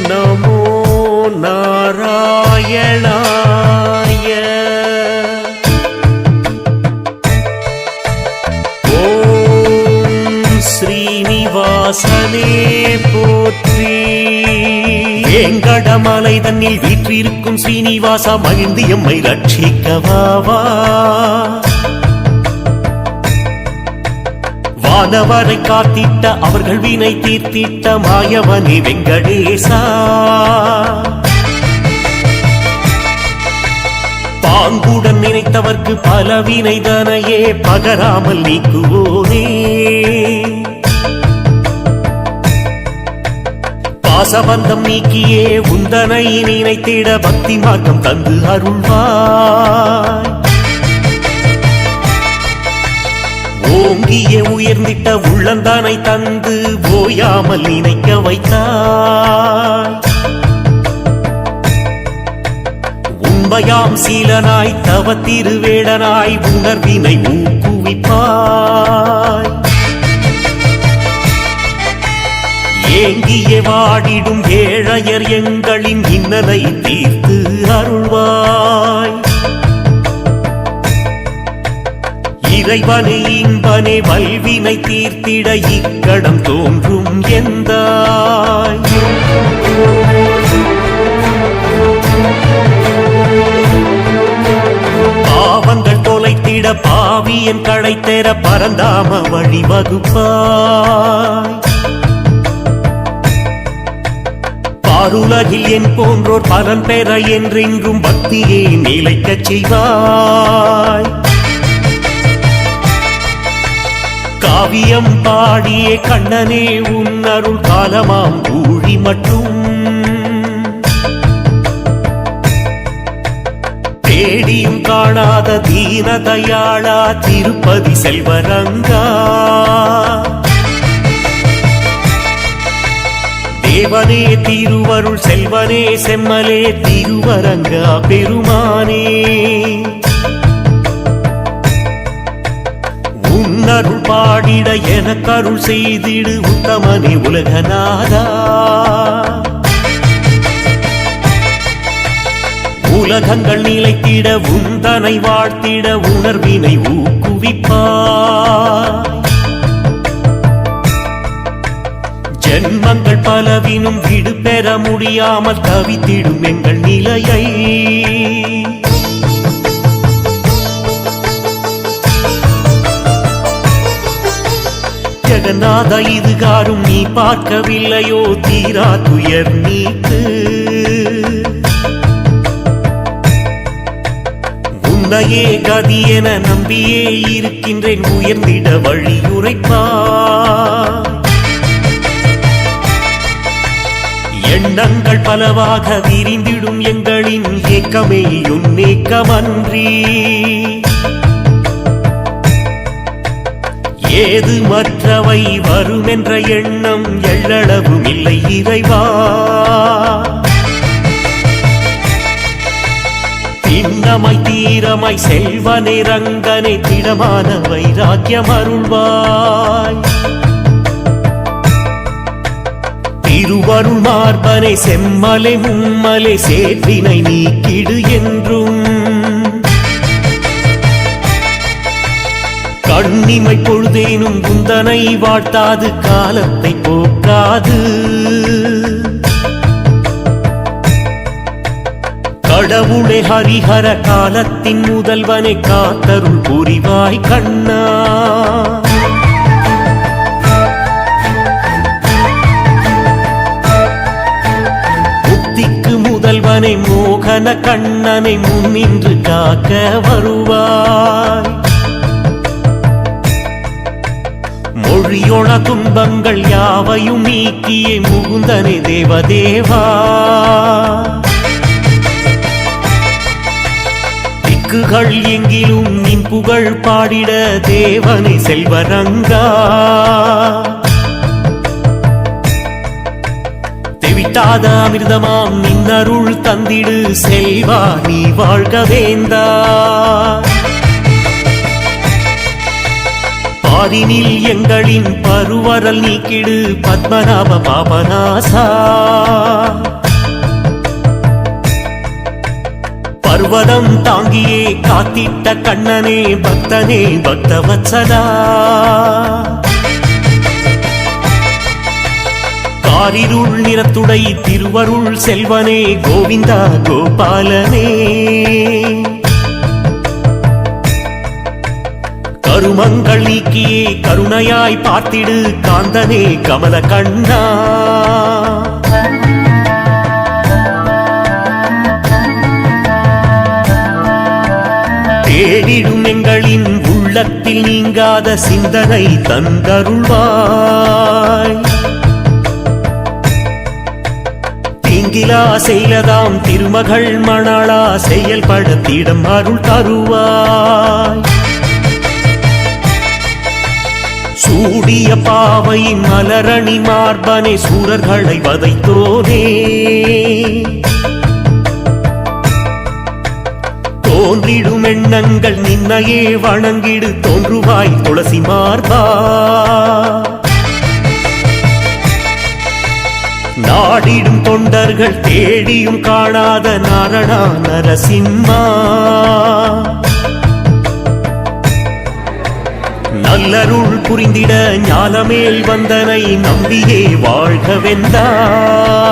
நமோ நாராயணாய. ஓம் ஸ்ரீனிவாசனே போற்றி. வேங்கடமலை தன்னில் வீற்றிருக்கும் ஸ்ரீனிவாசா, மகிழ்ந்து எம்மை ரட்சிக்கவாவா. வானவரை காத்திட்ட அவர்கள் வினை தீர்த்திட்ட மாயவனே வெங்கடேசா. பாங்குடன் நினைத்தவர்க்கு பல வினைதனையே பகராமல் நீக்குவோனே. பாசபந்தம் நீக்கியே உந்தனை நினைத்திட பக்தி மார்க்கம் தந்து அருள்வாய். ஓங்கிய உயர்ந்திட்ட உள்ளந்தானை தந்து ஓயாமல் நினைக்க வைத்தாய். உண்மையாம் சீலனாய் தவ திருவேடனாய் உணர்வினை ஊக்குவிப்பாய். ஏங்கிய வாடிடும் ஏழையர் எங்களின் இன்னலை தீர்த்து அருள்வாய். இறைவனே இன்பனே வல்வினை தீர்த்திட இக்கடம் தோன்றும் எந்தாய். பாவங்கள் தொலைத்திட பாவியன் கடைத்தேற பரந்தாம வழிவகுப்பாய். பாருலகில் என் போன்றோர் பலன் பெற என்றென்றும் பக்தியை நிலைக்கச் செய்வாய். காவியம் பாடிய கண்ணனே உன் அருள் காலமாம் ஊழி மட்டும் தேடியும் காணாத தீன தயாளா திருப்பதி செல்வரங்கா. தேவனே திருவருள் செல்வனே செம்மலே திருவரங்கா பெருமானே. உன்னருள் பாடிட எனக்கருள் செய்திடு உத்தமனே உலகநாதா. உலகங்கள் நிலைத்திட உந்தனை வாழ்த்திட உணர்வினை ஊக்குவிப்பாய். ஜென்மங்கள் பலவினும் விடு பெற முடியாமல் தவித்திடும் எங்கள் நிலையை ஜெகநாத இதுகாரும் நீ பார்க்கவில்லையோ தீரா துயர் நீக்கு. உன்னையே கதி என நம்பியே இருக்கின்றேன் உயர்ந்திட வழியுரைப்பார். எண்ணங்கள் பலவாக விரிந்திடும் எங்களின் ஏக்கமே உன்னேக்கமன்றி ஏது மற்றவை வரும் என்ற எண்ணம் எள்ளளவும் இல்லை இறைவா. திண்ணமாய் தீரமாய் செல்வனே ரங்கனை திடமான வைராக்கியம் அருள்வாய். திருவருள் மார்பனை செம்மலை மும்மலை சேற்றினை நீக்கிடு என்றும் கண்ணிமை பொழுதேனும் குந்தனை வாழ்த்தாது காலத்தை போக்காது. கடவுளே ஹரிஹர காலத்தின் முதல்வனை காத்தருள் புரிவாய் கண்ணா. முக்திக்கு முதல்வனை மோகன கண்ணனை முன்னின்று காக்க வருவாய். மொழியோன துன்பங்கள் யாவையும் நீக்கியே முகுந்தனே தேவதேவா. திக்குகள் எங்கிலும் நின் புகழ் பாடிட தேவனை செல்வரங்கா. தெவிட்டாத அமிர்தமாம் நின்னருள் தந்திடு செல்வா நீ வாழ்க வேந்தா. பாரினில் எங்களின் பருவரல் நீக்கிடு பத்மநாப பாபநாசா. பர்வதம் தாங்கியே காத்திட்ட கண்ணனே பக்தனே பக்தவத்சலா. காரிருள் நிறத்துடை திருவருள் செல்வனே கோவிந்தா கோபாலனே. கருமங்கள் நீக்கியே கருணையாய் பார்த்திடு காந்தனே கமல கண்ணா. தேடிடும் எங்களின் உள்ளத்தில் நீங்காத சிந்தனை தந்தருள்வாய். தீங்கிலா செய்யதாம் திருமகள் மணாளா செயல்படுத்திடம் அருள் தருவாய். சூடிய பாவையின் மலரணி மார்பனை சூரர்களை வதைத்தோனே. தோன்றிடும் எண்ணங்கள் நின்னையே வணங்கிடு தோன்றுவாய் துளசி மார்பா. நாடிடும் தொண்டர்கள் தேடியும் காணாத நாரணா நரசிம்மா. நல்லருள் புரிந்திட ஞானமேல் வந்தனை நம்பியே வாழ்கவென்றாய்.